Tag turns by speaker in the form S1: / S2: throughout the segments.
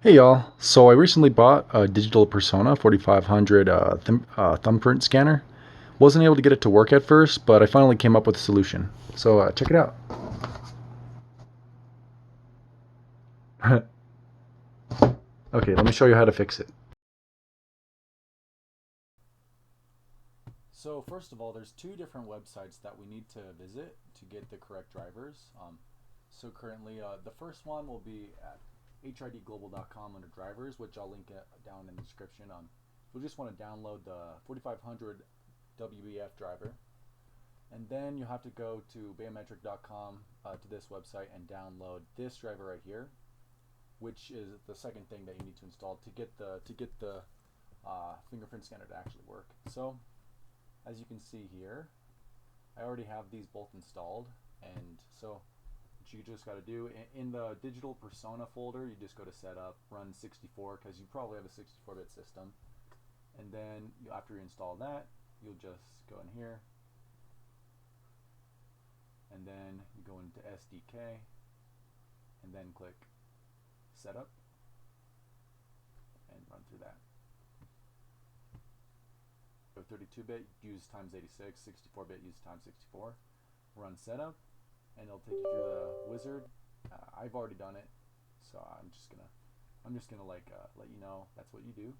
S1: Hey y'all, so I recently bought a DigitalPersona 4500 thumbprint scanner. Wasn't able to get it to work at first, but I finally came up with a solution. So check it out. Okay, let me show you how to fix it. So first of all, there's two different websites that we need to visit to get the correct drivers. So currently, the first one will be at hidglobal.com under drivers, which I'll link it down in the description. You'll just want to download the 4500 WEF driver, and then you have to go to biometric.com to this website and download this driver right here, which is the second thing that you need to install to get the fingerprint scanner to actually work. So as you can see here, I already have these both installed, and so what you just got to do in the digital persona folder, you just go to setup, run 64, because you probably have a 64-bit system, and then after you install that, you'll just go in here, and then you go into SDK, and then click setup, and run through that. 32-bit, use times 86, 64-bit, use times 64, run setup, and it'll take you through the wizard. I've already done it, so I'm just gonna let you know that's what you do,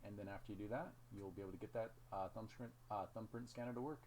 S1: and then after you do that, you'll be able to get that thumbprint scanner to work.